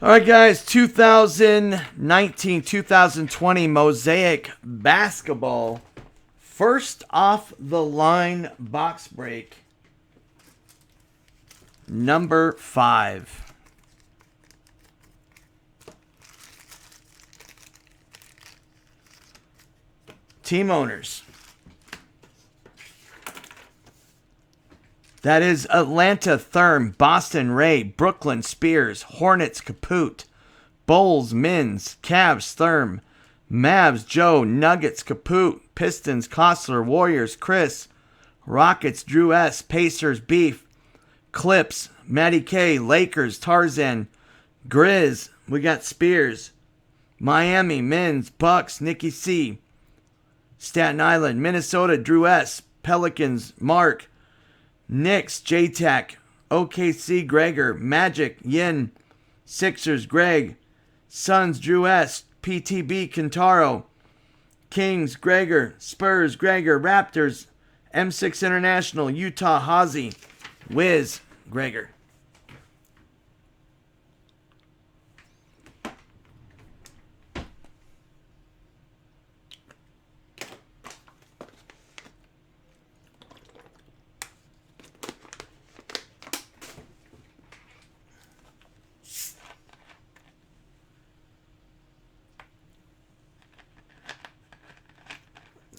All right, guys, 2019-2020 Mosaic Basketball. First off the line box break. Number 5. Team owners. That is Atlanta Therm, Boston Ray, Brooklyn Spears, Hornets Caput, Bulls Mins, Cavs Therm, Mavs Joe, Nuggets Caput, Pistons Kostler, Warriors Chris, Rockets Drew S, Pacers Beef, Clips Matty K, Lakers Tarzan, Grizz, we got Spears, Miami Mins, Bucks Nikki C, Staten Island, Minnesota Drew S, Pelicans Mark, Knicks, J-Tech, OKC, Gregor, Magic, Yin, Sixers, Greg, Suns, Drew S, PTB, Kentaro, Kings, Gregor, Spurs, Gregor, Raptors, M6 International, Utah, Hazy, Wiz, Gregor.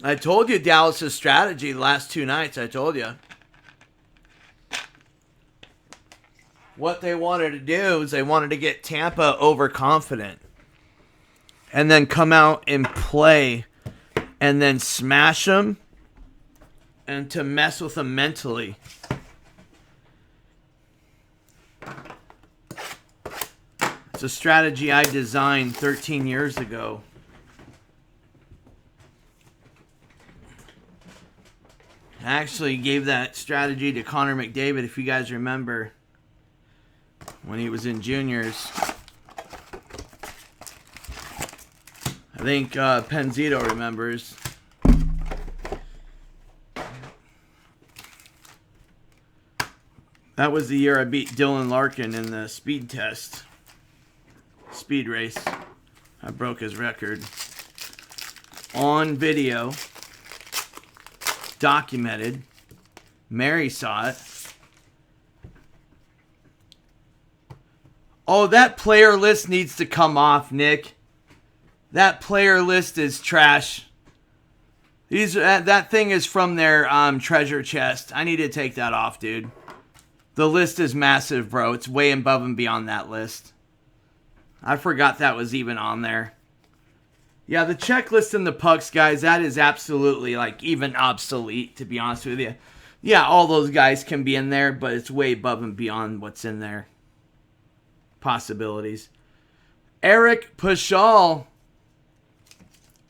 I told you Dallas' strategy the last 2 nights. I told you. What they wanted to do is they wanted to get Tampa overconfident. And then come out and play. And then smash them. And to mess with them mentally. It's a strategy I designed 13 years ago. I actually gave that strategy to Connor McDavid, if you guys remember, when he was in juniors. I think Penzito remembers. That was the year I beat Dylan Larkin in the speed test. Speed race. I broke his record. On video. Documented. Mary saw it. Oh, that player list needs to come off, Nick. That player list is trash. That thing is from their treasure chest. I need to take that off, dude. The list is massive, bro. It's way above and beyond that list. I forgot that was even on there. Yeah, the checklist and the pucks, guys, that is absolutely, like, even obsolete, to be honest with you. Yeah, all those guys can be in there, but it's way above and beyond what's in there. Possibilities. Eric Paschal,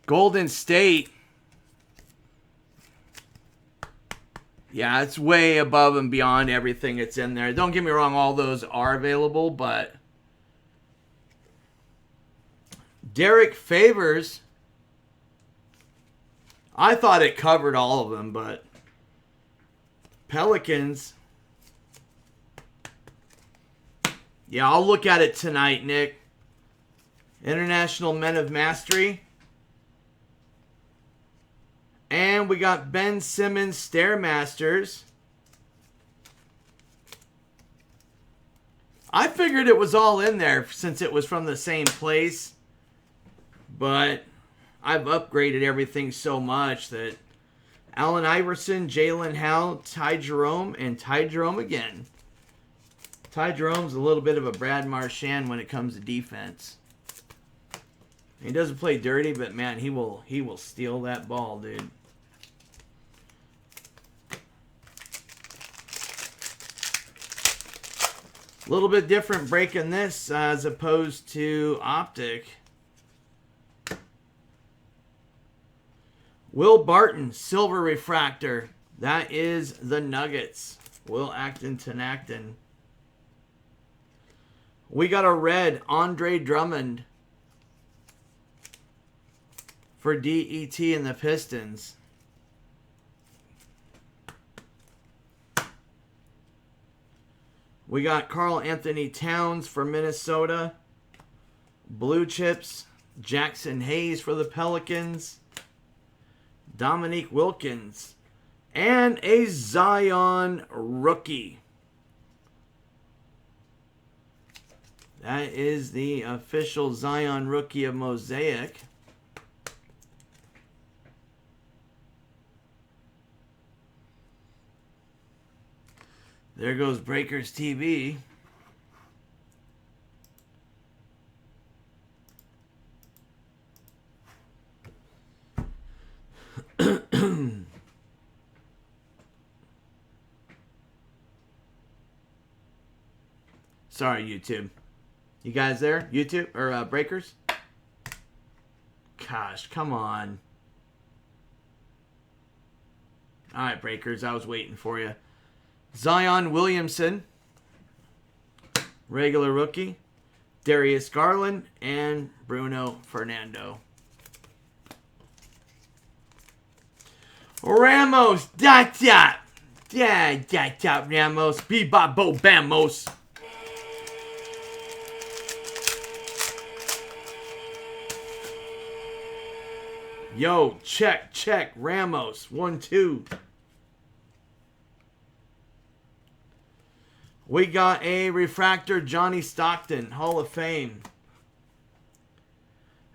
Golden State. Yeah, it's way above and beyond everything that's in there. Don't get me wrong, all those are available, but... Derek Favors. I thought it covered all of them, but Pelicans. Yeah, I'll look at it tonight, Nick. International Men of Mastery. And we got Ben Simmons Stairmasters. I figured it was all in there since it was from the same place. But I've upgraded everything so much that Allen Iverson, Jalen Howe, Ty Jerome, and Ty Jerome again. Ty Jerome's a little bit of a Brad Marchand when it comes to defense. He doesn't play dirty, but man, he will steal that ball, dude. A little bit different breaking this as opposed to Optic. Will Barton, Silver Refractor. That is the Nuggets. Will Acton Tenacton. We got a red Andre Drummond for DET and the Pistons. We got Karl Anthony Towns for Minnesota. Blue chips, Jackson Hayes for the Pelicans. Dominique Wilkins. And a Zion rookie. That is the official Zion rookie of Mosaic. There goes Breakers TV. Sorry, YouTube. You guys there? YouTube? Or Breakers? Gosh, come on. Alright, Breakers. I was waiting for you. Zion Williamson. Regular rookie. Darius Garland. And Bruno Fernando. Ramos. Da-da. Da-da-da. Ramos. Bebop-bo-bamos. Yo, check. Ramos. 1-2. We got a refractor, Johnny Stockton, Hall of Fame.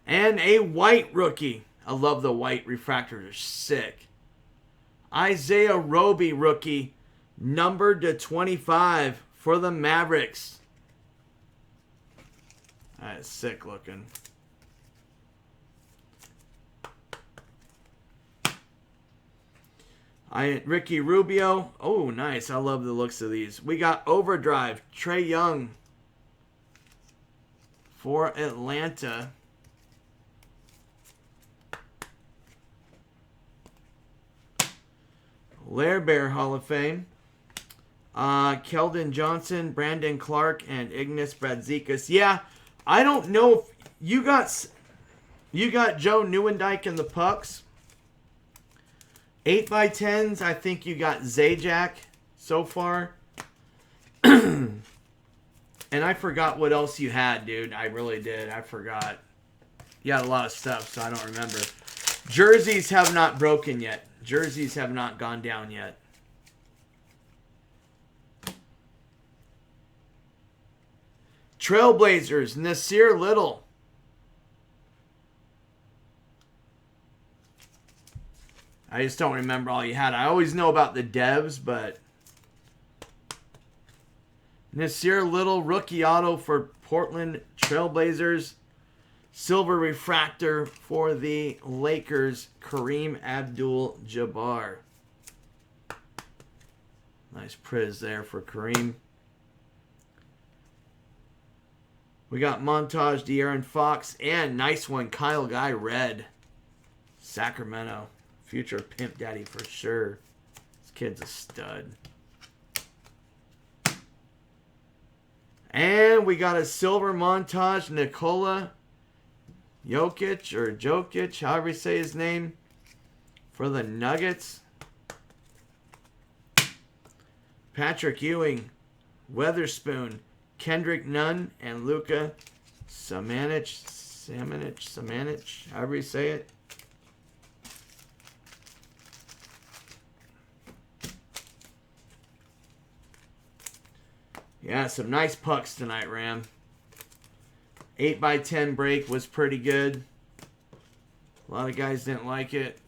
And a white rookie. I love the white refractors. They're sick. Isaiah Roby rookie, numbered to 25 for the Mavericks. That's sick looking. Ricky Rubio. Oh, nice. I love the looks of these. We got Overdrive. Trae Young for Atlanta. Lair Bear Hall of Fame. Keldon Johnson, Brandon Clark, and Ignas Brazdeikis. Yeah, I don't know if you got Joe Nieuwendyk in the pucks. 8x10s, I think you got Zajac so far. And I forgot what else you had, dude. I really did. I forgot. You had a lot of stuff, so I don't remember. Jerseys have not broken yet. Jerseys have not gone down yet. Trailblazers, Nasir Little. I just don't remember all you had. I always know about the devs, but Nasir Little, rookie auto for Portland Trailblazers. Silver refractor for the Lakers, Kareem Abdul-Jabbar. Nice priz there for Kareem. We got Montage, De'Aaron Fox, and nice one, Kyle Guy Red. Sacramento. Future pimp daddy for sure. This kid's a stud. And we got a silver Montage, Nikola Jokic, however you say his name, for the Nuggets. Patrick Ewing, Weatherspoon, Kendrick Nunn, and Luka Samanic, however you say it. Yeah, some nice pucks tonight, Ram. 8x10 break was pretty good. A lot of guys didn't like it.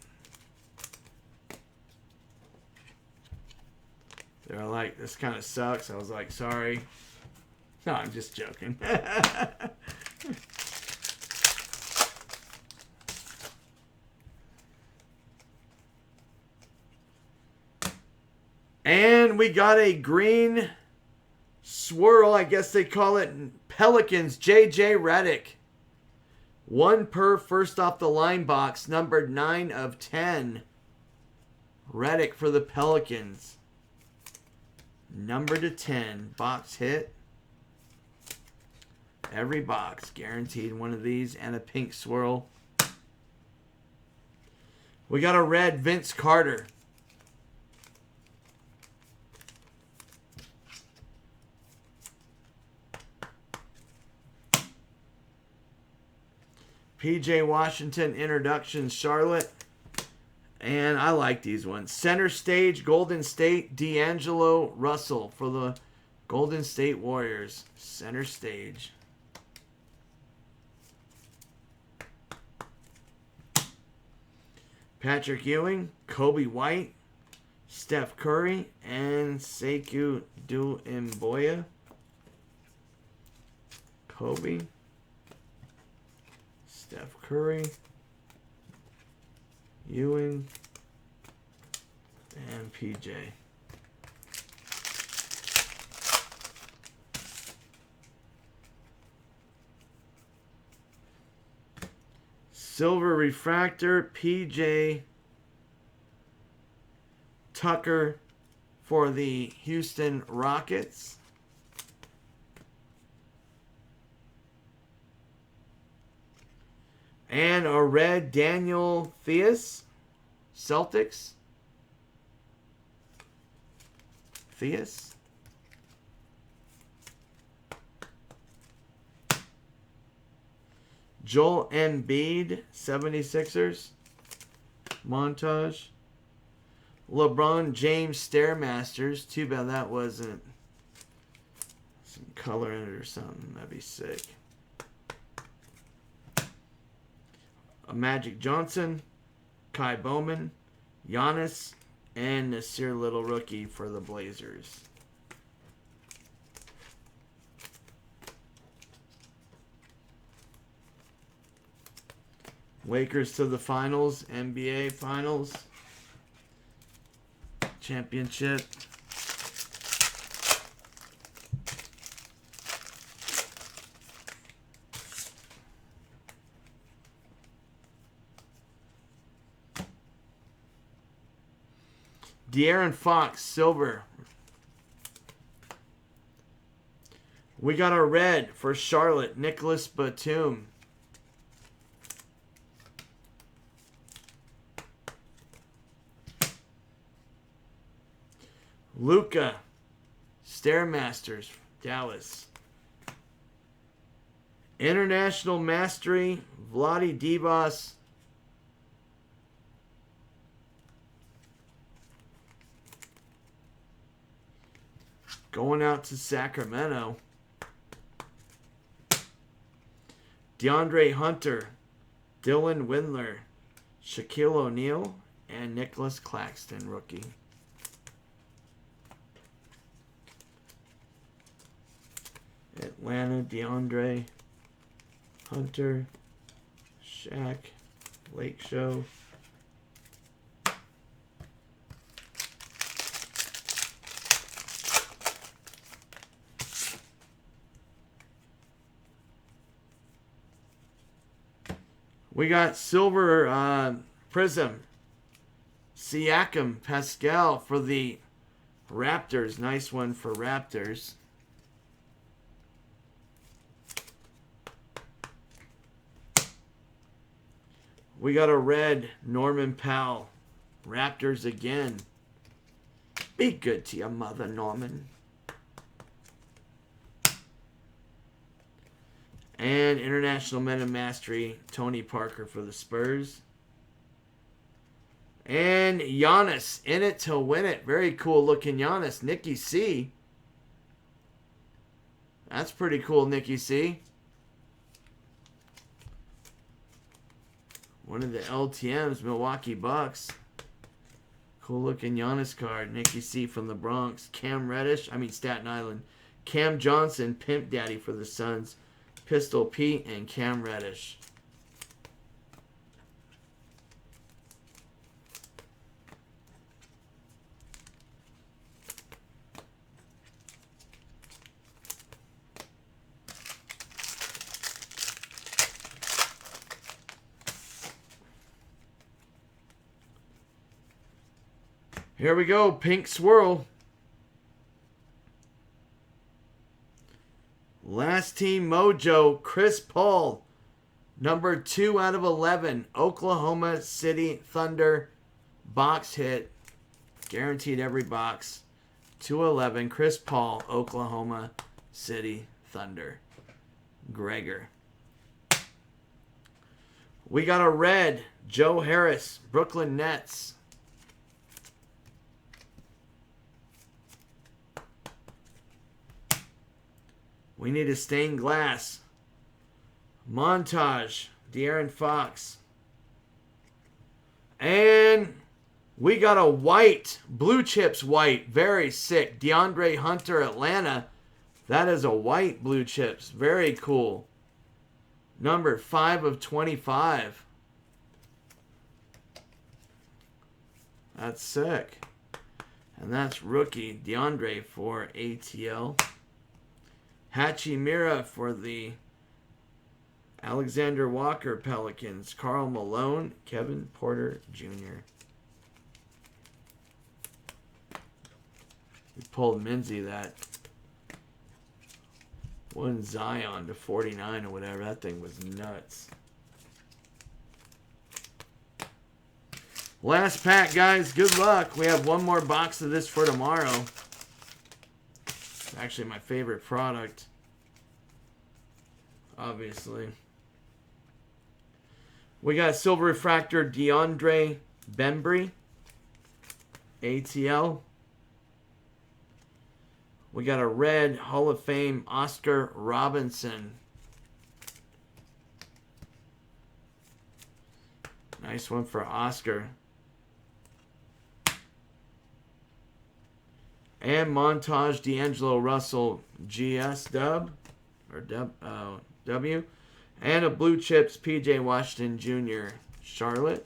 They were like, this kind of sucks. I was like, sorry. No, I'm just joking. And we got a green swirl, I guess they call it, Pelicans, J.J. Redick. 1 per first off the line box, numbered 9/10. Redick for the Pelicans. Number to 10. Box hit. Every box. Guaranteed one of these and a pink swirl. We got a red Vince Carter. PJ Washington introduction, Charlotte. And I like these ones. Center stage, Golden State, D'Angelo Russell for the Golden State Warriors. Center stage. Patrick Ewing, Kobe White, Steph Curry, and Sekou Doumbouya. Kobe, Steph Curry, Ewing, and PJ. Silver refractor, PJ Tucker for the Houston Rockets. And a red Daniel Theus, Celtics. Theus. Joel Embiid, 76ers. Montage. LeBron James Stairmasters. Too bad that wasn't some color in it or something. That'd be sick. Magic Johnson, Kai Bowman, Giannis, and Nasir Little rookie for the Blazers. Lakers to the finals, NBA finals, championship. De'Aaron Fox, silver. We got a red for Charlotte, Nicholas Batum. Luka, Stairmasters, Dallas. International Mastery, Vlade Divac. Going out to Sacramento. DeAndre Hunter, Dylan Windler, Shaquille O'Neal, and Nicholas Claxton, rookie. Atlanta, DeAndre Hunter, Shaq, Lake Show. We got silver prism. Siakam Pascal for the Raptors. Nice one for Raptors. We got a red Norman Powell. Raptors again. Be good to your mother, Norman. And International Men of Mastery, Tony Parker for the Spurs. And Giannis, in it to win it. Very cool looking Giannis. Nicky C. That's pretty cool, Nicky C. One of the LTMs, Milwaukee Bucks. Cool looking Giannis card. Nicky C from the Bronx. Staten Island. Cam Johnson, Pimp Daddy for the Suns. Pistol Pete and Cam Reddish. Here we go, pink swirl. Last Team Mojo, Chris Paul, number 2 out of 11, Oklahoma City Thunder, box hit, guaranteed every box, 211, Chris Paul, Oklahoma City Thunder, Gregor. We got a red, Joe Harris, Brooklyn Nets. We need a stained glass. Montage, De'Aaron Fox. And we got a white, Blue Chips white, very sick. DeAndre Hunter, Atlanta. That is a white Blue Chips, very cool. Number 5 of 25. That's sick. And that's rookie DeAndre for ATL. Hachimura for the Alexander Walker Pelicans. Karl Malone, Kevin Porter Jr. We pulled Minzy that one Zion to 49 or whatever. That thing was nuts. Last pack, guys. Good luck. We have one more box of this for tomorrow. It's actually my favorite product. Obviously. We got Silver Refractor DeAndre Bembry. ATL. We got a red Hall of Fame Oscar Robinson. Nice one for Oscar. And Montage D'Angelo Russell GS dub. Or W. And a Blue Chips PJ Washington Jr. Charlotte.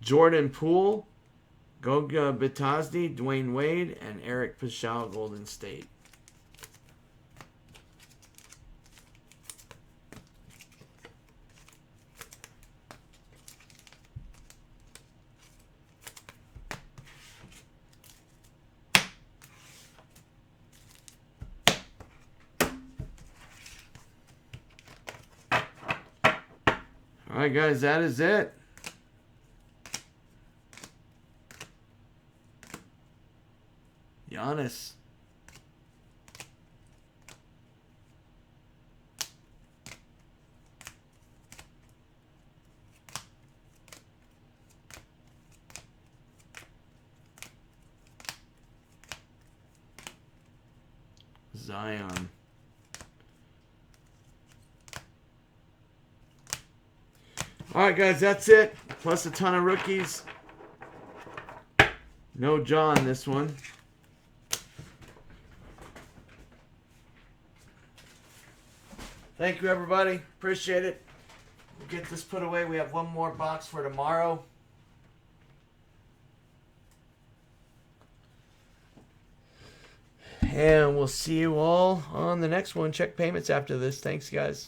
Jordan Poole, Goga Bitadze, Dwayne Wade, and Eric Paschal, Golden State. All right, guys, that is it. Giannis. Zion. All right, guys, that's it. Plus a ton of rookies. No John this one. Thank you, everybody. Appreciate it. We'll get this put away. We have one more box for tomorrow. And we'll see you all on the next one. Check payments after this. Thanks, guys.